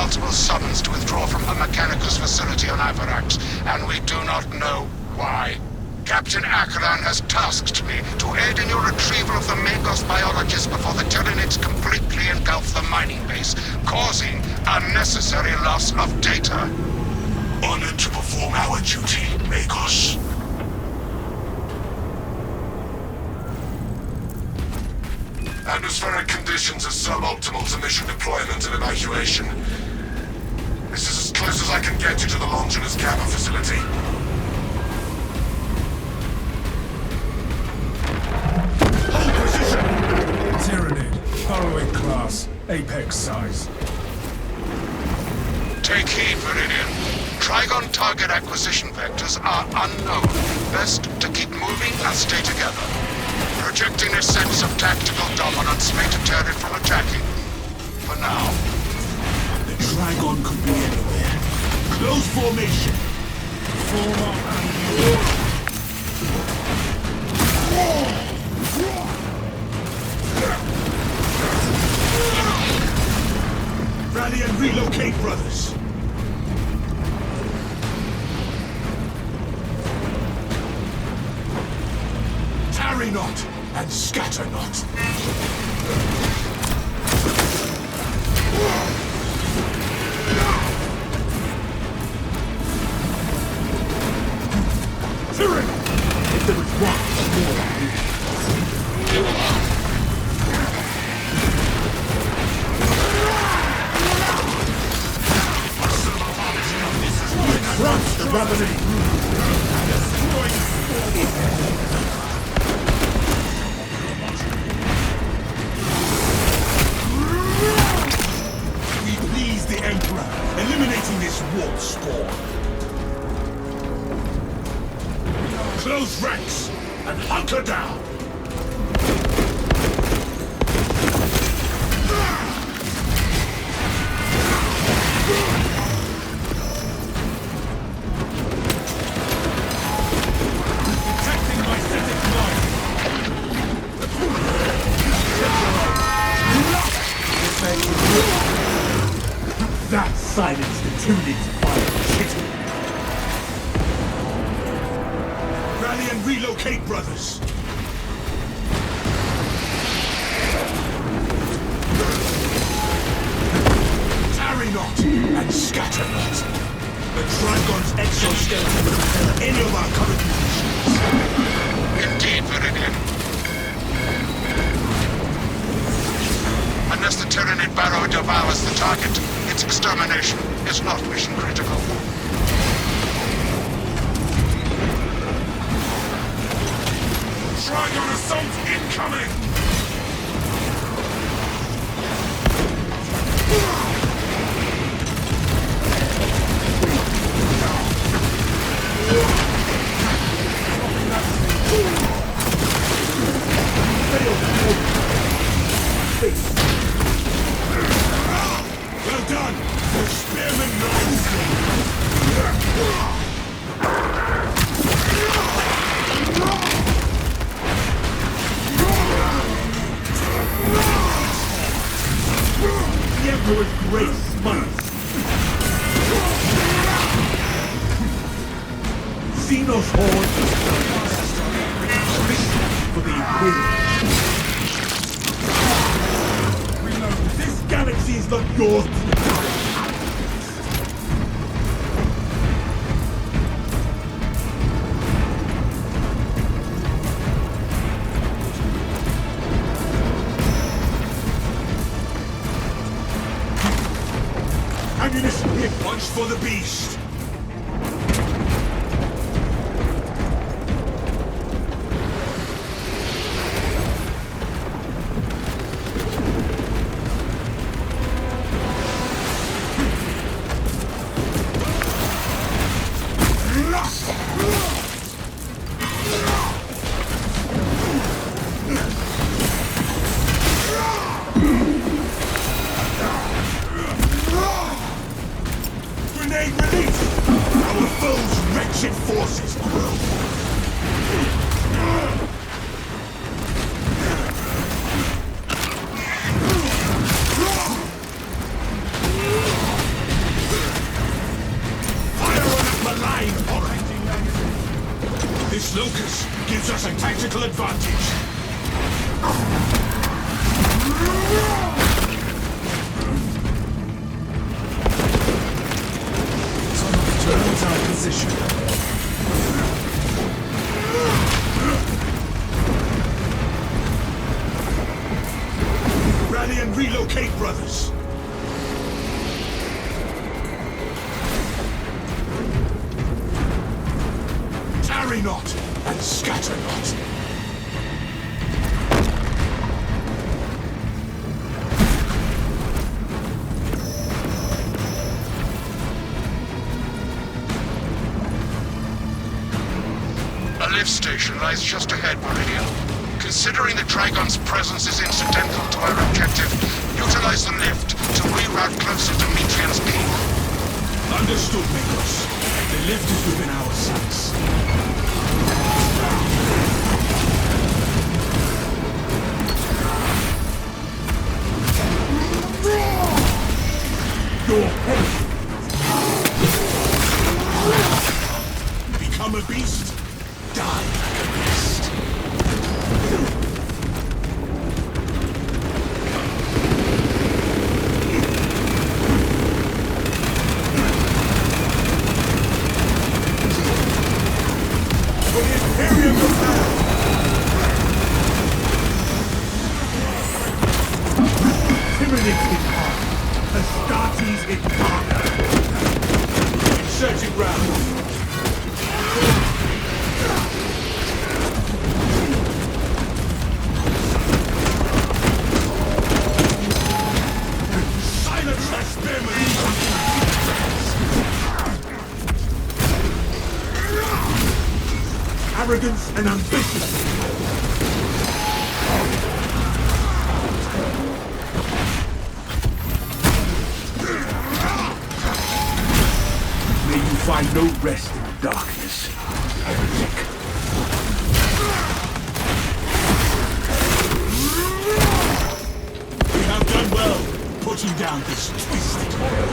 multiple summons to withdraw from a Mechanicus facility on Avarax, and we do not know why. Captain Acheron has tasked me to aid in your retrieval of the Magos biologists before the Tyranids completely engulf the mining base, causing unnecessary loss of data. Honored to perform our duty, Magos. Atmospheric conditions are suboptimal to mission deployment and evacuation. This is as close as I can get you to the Longinus Gamma facility. Hold position! Tyranid, burrowing class, apex size. Take heed, Viridian. Trigon target acquisition vectors are unknown. Best to keep moving and stay together. Projecting a sense of tactical dominance may deter it from attacking. For now. The Trigon could be anywhere. Close formation. Form up and rally and relocate, brothers. Tarry not and scatter not. Tyranid! If there was one more. Trust the Revenant! We please the Emperor, eliminating this warp spawn. Close ranks and hunker down! Detecting my static line! That silenced the Tyranids' fire shitty. Rally and relocate, brothers! Tarry not and scatter not! The Trigon's exoskeleton will repel any of our current munitions. Indeed, Viridian. Unless the Tyranid Barrow devours the target, its extermination is not mission critical. Trigon assault incoming! Well done! The spearman knows! The Emperor's grace smiles. Xenos Horde for the Imperium. This galaxy is not yours to die. Ammunition here. Punch for the beast. Grenade release! Our foe's wretched forces grow! remain horror. This locus gives us a tactical advantage. Turns our position. Rally and relocate, brothers. Tarry not and scatter not. A lift station lies just ahead, Meridian. Considering the Trigon's presence is incidental to our objective, utilize the lift to reroute closer to Metrian's cave. Understood, Mikos. The lift is within our sights. Your head. Become a beast. Die like a beast. For the Imperium of Man! Tyranids in heart. Astartes in partner. Insurgent round. Silence that spearman! Arrogance and ambition! May you find no rest in darkness, heretic. We have done well, putting down this twisted hell.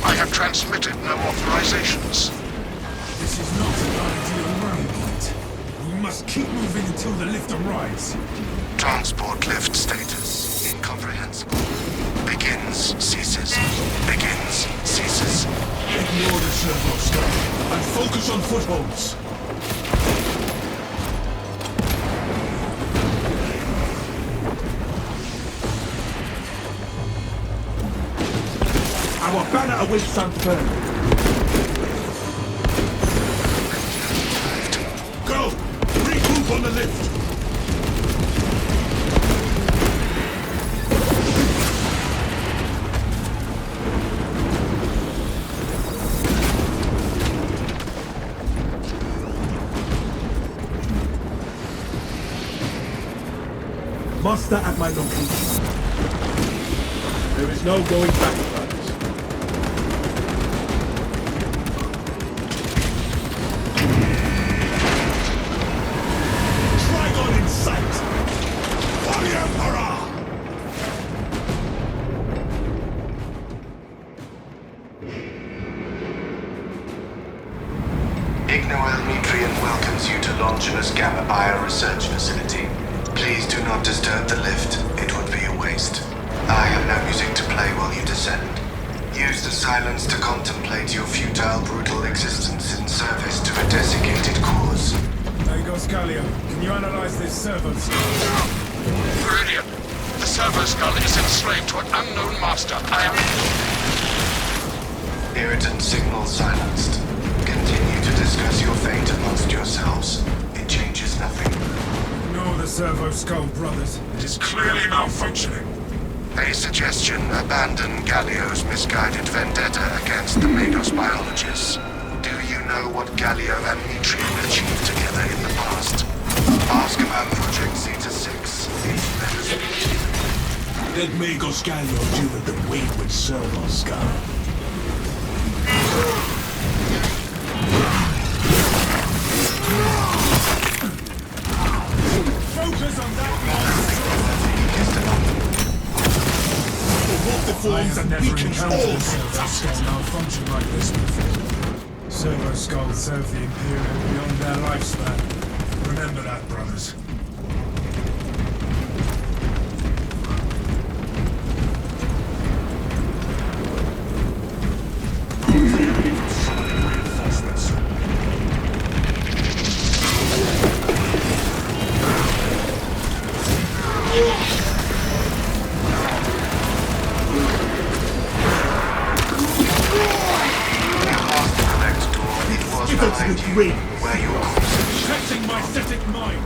I have transmitted no authorizations. This is not an ideal run point. We must keep moving until the lift arrives. Transport lift status incomprehensible. Begins, ceases. Begins, ceases. Ignore the servo stuff and focus on footholds. Our banner awaits St. Bern. Go! Regroup on the lift! Muster at my location. There is no going back, brothers. Trigon in sight! Warrior hurrah! Ignoel Metrian welcomes you to Longinus Gamma Bio Research Facility. Please do not disturb the lift. It would be a waste. I have no music to play while you descend. Use the silence to contemplate your futile, brutal existence in service to a desiccated cause. Agos Gallia, can you analyze this servo skull? Meridian, the servo skull is enslaved to an unknown master. I am... Irritant signal silenced. Continue to discuss your fate amongst yourselves. It changes nothing. No, the servo skull, brothers. It is clearly malfunctioning. A suggestion: abandon Gallio's misguided vendetta against the Magos biologists. Do you know what Gallio and Mitrian achieved together in the past? Ask about Project Zeta 6. Let Magos Gallio deal with the wayward servo skull. Focus on that What the forms and never beacons all encountered a servo skull malfunction like this before. Servo skulls serve the Imperium beyond their lifespan. Remember that, brothers. Where you are. Protecting my static mind.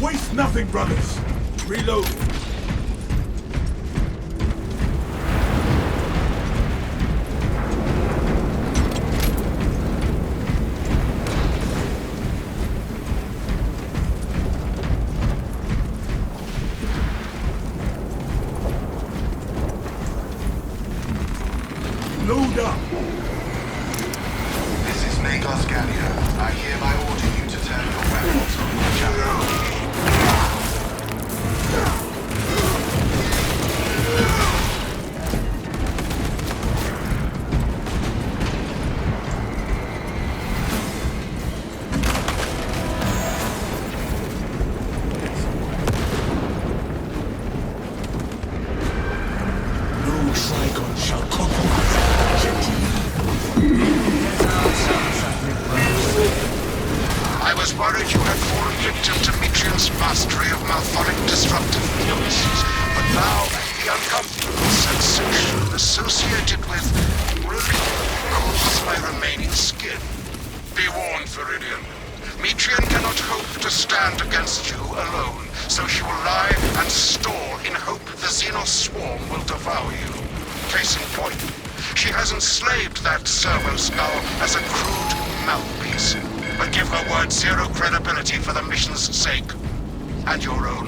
Waste nothing, brothers. Reload. Load up. This is Magos Gallio. I hereby order you to turn your weapons on the channel. No Trigon shall compromise. I was worried you had fallen victim to Mitrian's mastery of malphonic disruptive devices, but now the uncomfortable sensation associated with cools my remaining skin. Be warned, Viridian. Mitrian cannot hope to stand against you alone, so she will lie and store in hope the Xenos swarm will devour you. Case in point, she has enslaved that servo skull as a crude mouthpiece. But give her word zero credibility for the mission's sake. And your own.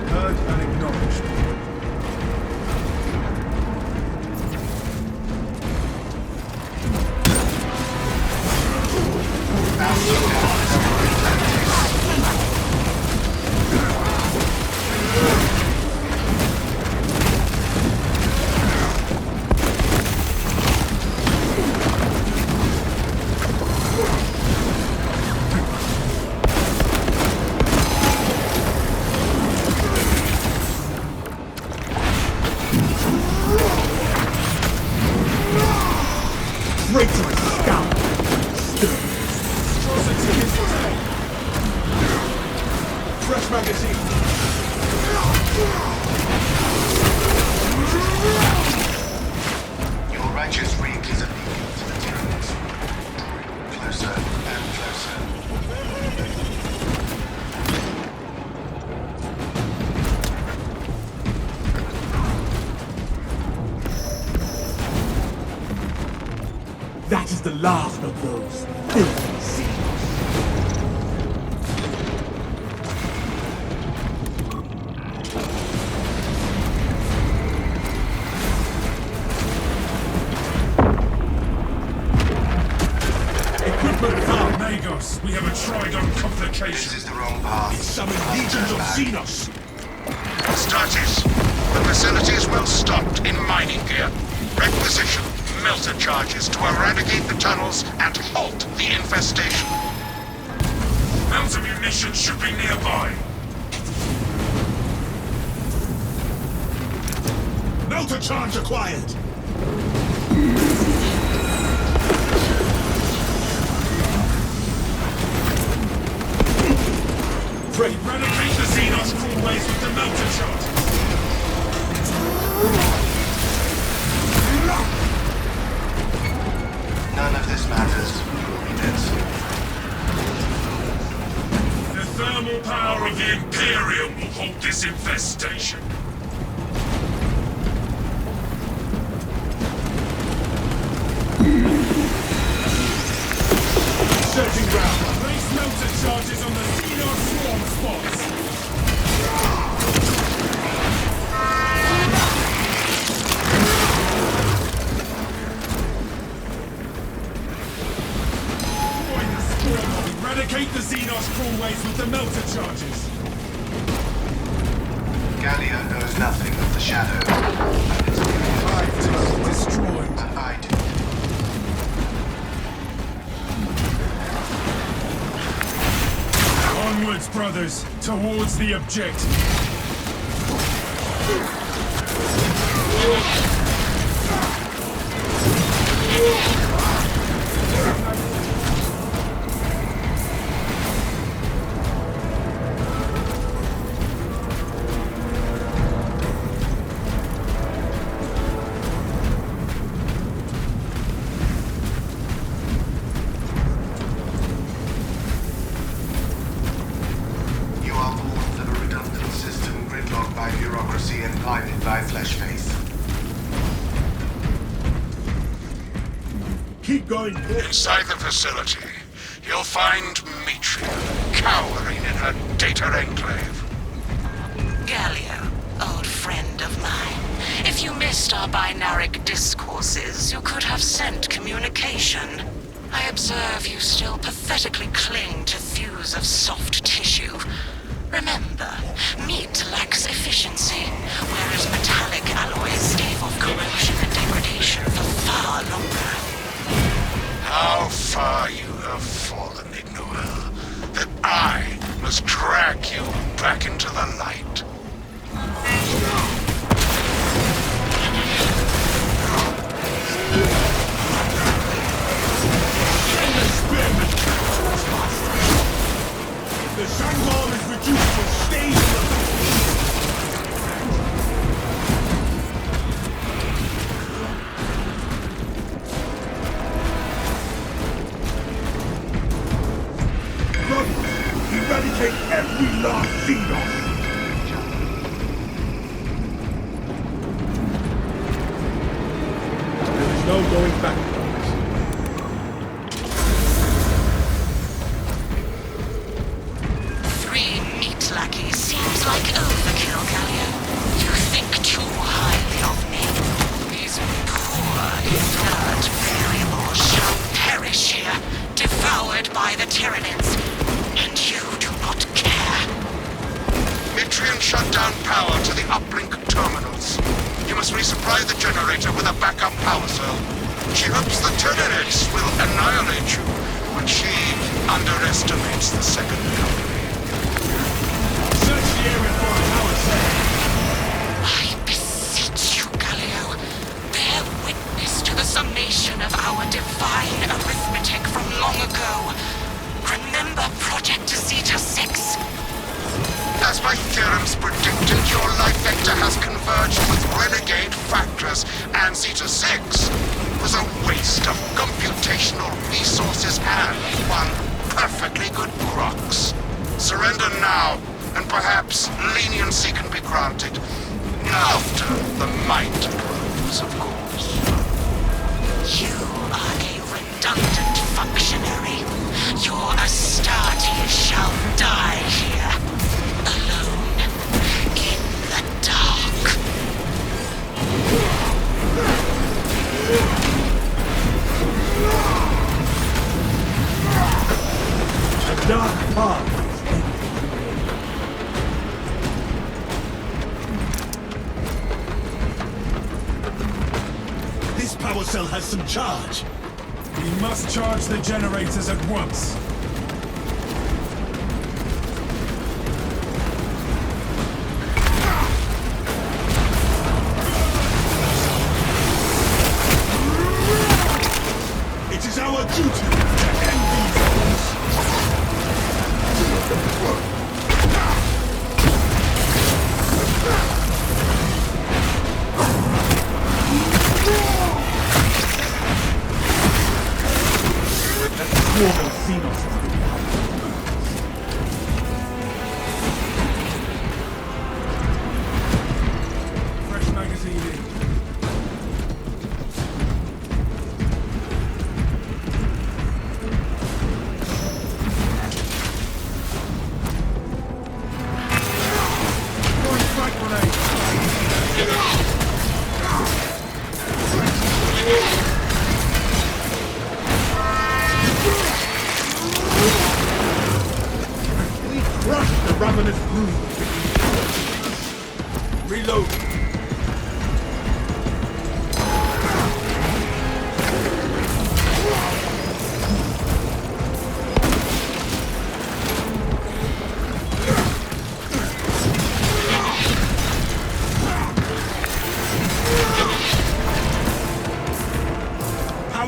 Heard and acknowledged. Traitorous scout! Fresh magazine! Your righteous reek is a beacon to the Tyrants. Closer and closer. That is the last of those filthy Xenos. Equipment found! Magos, we have a Trigon complication. This is the wrong path. Summon legions of Xenos! Stratis, the facility is well stocked in mining gear. Requisition melter charges to eradicate the tunnels and halt the infestation. Melter munitions should be nearby. Melter charge acquired! Eradicate the Xenos crawlways with the melter charge. Imperium will hold this infestation. Searching ground. Place melter charges on the Xenos swarm spots. Eradicate the Xenos crawlways with the melter charges. Gallia knows nothing of the shadow. Hive turret destroyed. And I do. Onwards, brothers, towards the objective. You are born of a redundant system gridlocked by bureaucracy and blinded by flesh face. Keep going. Inside the facility, you'll find Mitria cowering in her data enclave. Gallia, old friend of mine. If you missed our binaric discourses, you could have sent communication. I observe you still pathetically cling to thews of soft tissue. Remember, meat lacks efficiency, whereas metallic alloys stave off corrosion and degradation for far longer. How far you have fallen, Ignoel, that I must drag you back into the light. The Shanghai is reduced to a stage of Run! Eradicate every last Xenos! There is no going back. Three meat lackeys seems like overkill, Gallia. You think too highly of me. These poor, inert variables shall perish here, devoured by the Tyranids. And you do not care. Mitrian shut down power to the uplink terminals. You must resupply the generator with a backup power cell. She hopes the Tyranids will annihilate you, but she underestimates the second company. Search the area for a power cell. I beseech you, Galio, bear witness to the summation of our divine arithmetic from long ago. Remember Project Zeta 6? As my theorems predicted, your life vector has converged with renegade factors, and Zeta 6 was a waste of computational resources and one perfectly good Grox. Surrender now, and perhaps leniency can be granted. After the mind grows, of course. You are a redundant functionary. Your Astartes shall die here, alone, in the dark. A dark path. This power cell has some charge. We must charge the generators at once. It is our duty to end these evils. Swarm of Xenos.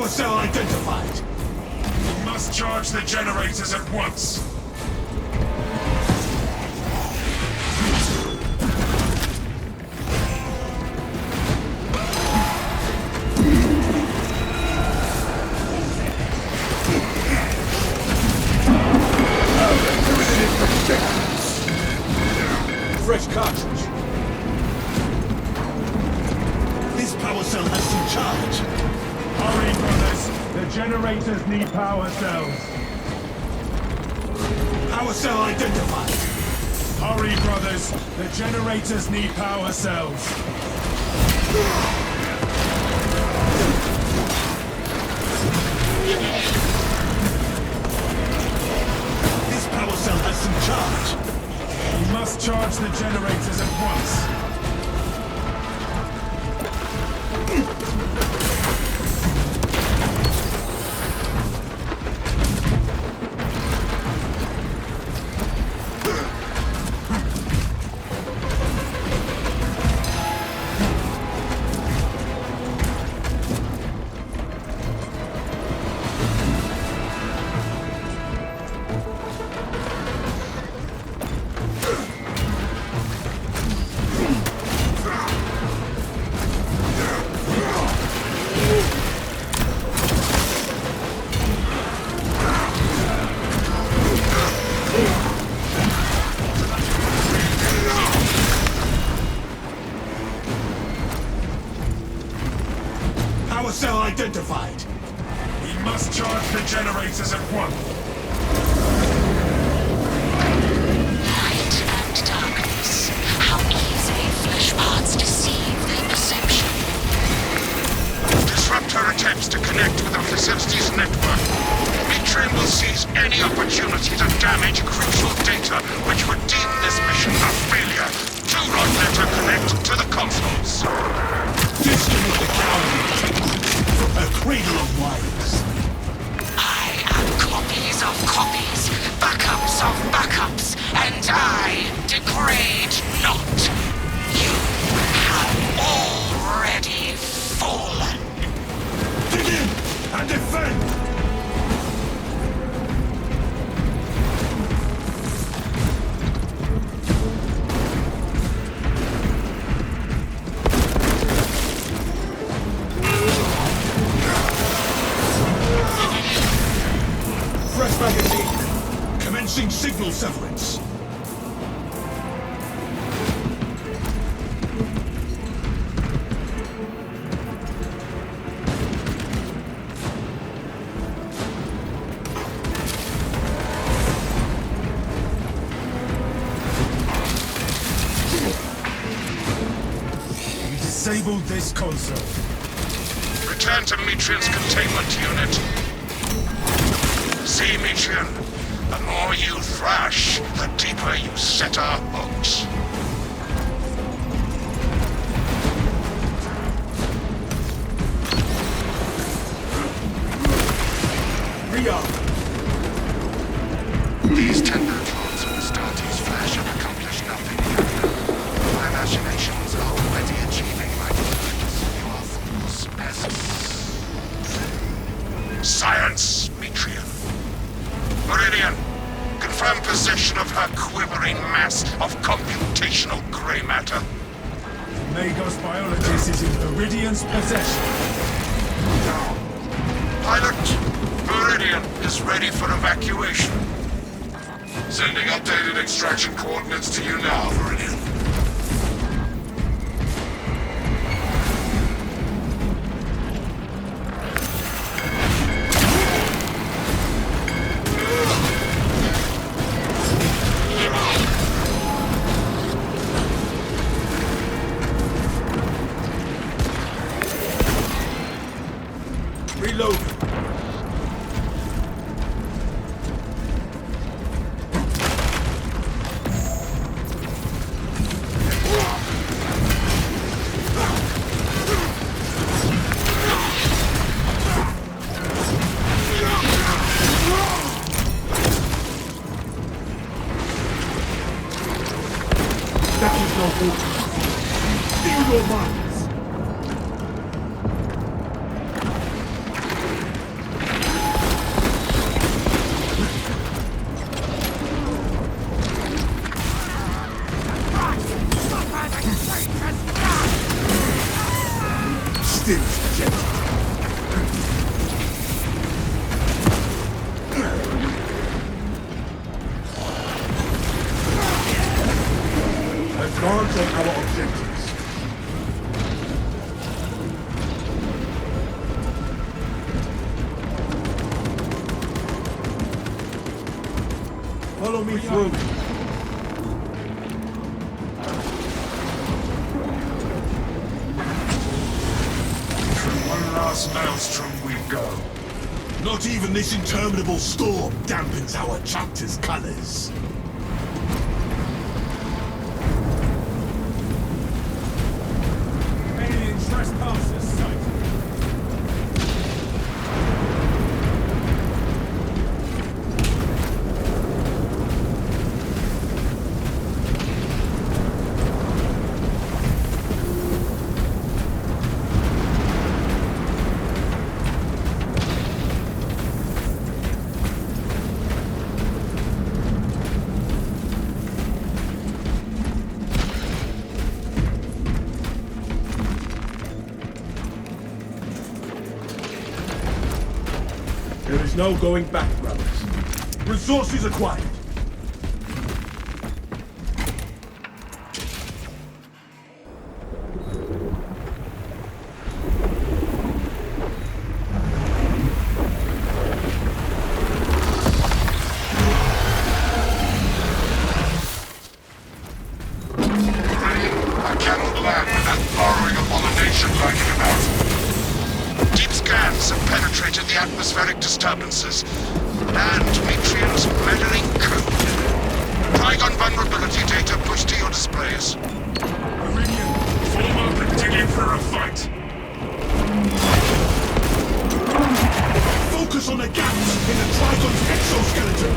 Power cell identified. You must charge the generators at once. Fresh cartridge. This power cell has some charge. Hurry, brothers. The generators need power cells. Power cell identified. Hurry, brothers. The generators need power cells. This power cell has some charge. You must charge the generators at once. Power cell identified. We must charge the generators at once. Light and darkness. How easily flesh parts deceive their perception. Disrupt her attempts to connect with our facility's network. Mitrian will seize any opportunity to damage crucial data which would deem this mission a failure. Do not let her connect to the consoles. Disconnect the coward from her cradle of wires. I am copies of copies, backups of backups, and I degrade not. You have already fallen. Dig in and defend! Fresh magazine. Commencing signal severance. We disabled this console. Return to Mitrian's containment unit. See, Mitrian, the more you thrash, the deeper you set our hooks. Rearm. These technotrons on Astartes flash have accomplished nothing. My imaginations are already achieving my purpose. Your fools pests. Science, Mitrian. Meridian, confirm possession of her quivering mass of computational gray matter. Magos Biologist is in Viridian's possession. Pilot, Meridian is ready for evacuation. Sending updated extraction coordinates to you now, Meridian. Reload. That is no good. Steal your minds. Greetings, gentlemen. Advance on our objectives. Follow me through. Through one last maelstrom we go. Not even this interminable storm dampens our chapter's colors. Alien trespassers sighted. There is no going back, brothers. Resources acquired. I cannot land with that borrowing abomination lurking about. Deep scans have penetrated the atmospheric disturbances, and Metrian's meddling code. Trigon vulnerability data pushed to your displays. Meridian, form up and dig in for a fight. Focus on the gaps in the Trigon's exoskeleton.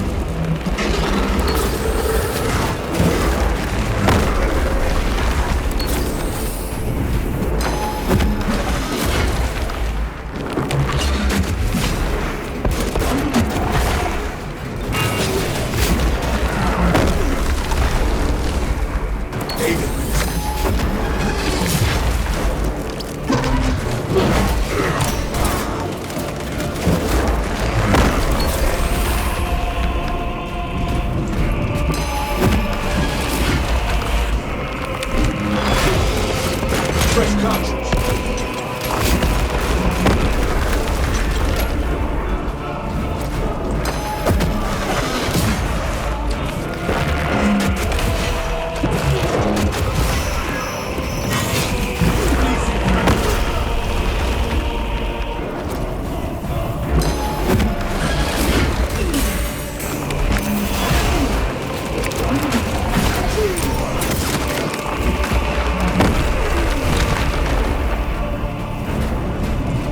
Fresh cartridge.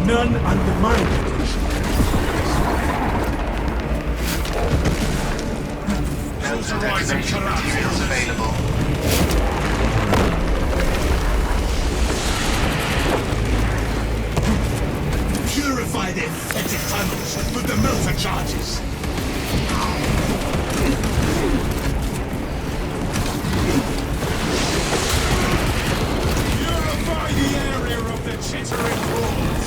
None undermine attention. Filter detonation materials available. Purify their fetid tunnels with the melter charges. Purify the area of the chittering claws.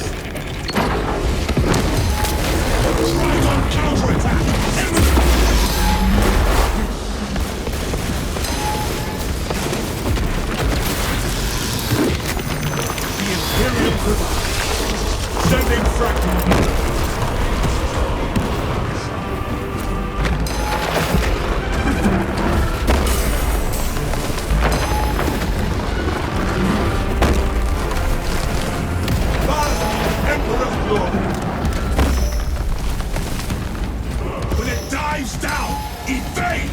Trigon counterattack! The Imperial Quiver. Sending fragment. Emperor's glory. When it dives down, evade!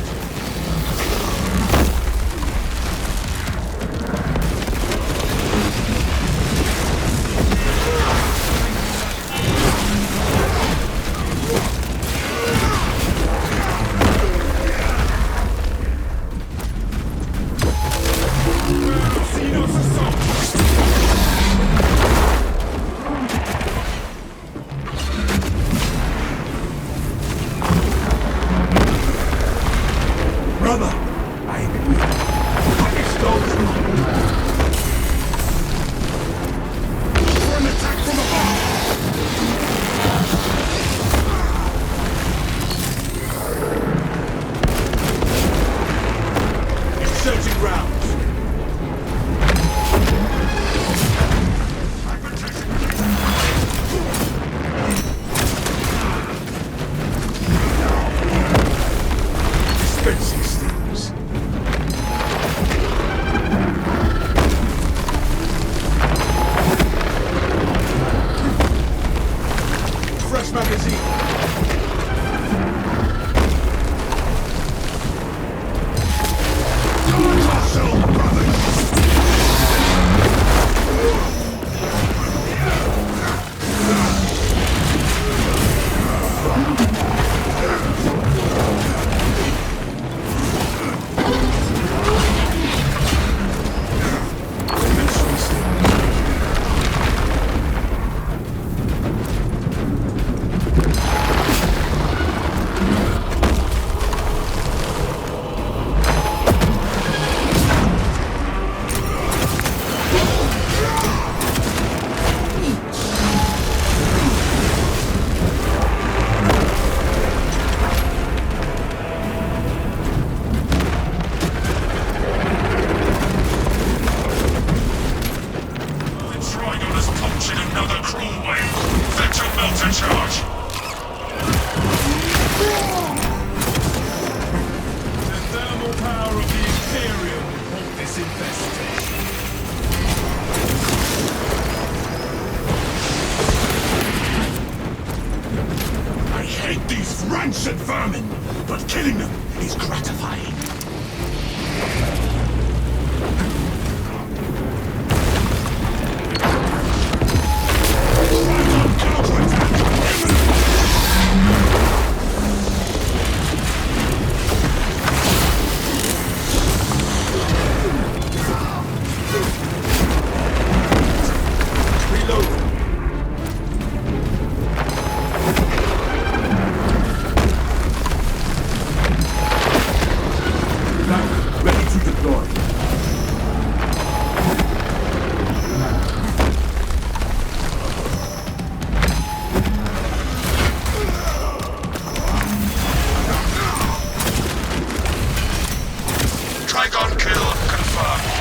Launching another cruel wave. Vector melter charge. The thermal power of the Imperium will halt this infestation. I hate these rancid vermin, but killing them is gratifying. Trigon counterattack! Reload! Ready to deploy. Trigon kill confirmed.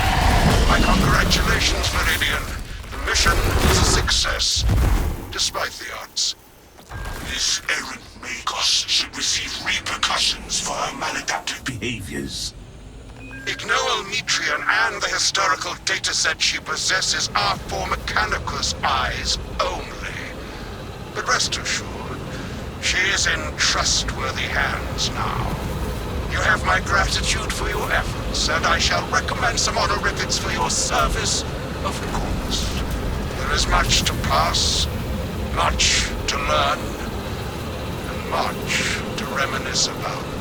My congratulations, Meridian. The mission is a success, despite the odds. This errant Magos should receive repercussions for her maladaptive behaviors. Ignoel Metrian and the historical dataset she possesses are for Mechanicus eyes only. But rest assured, she is in trustworthy hands now. You have my gratitude for your efforts, and I shall recommend some honorifics for your service, of course. There is much to pass, much to learn, and much to reminisce about.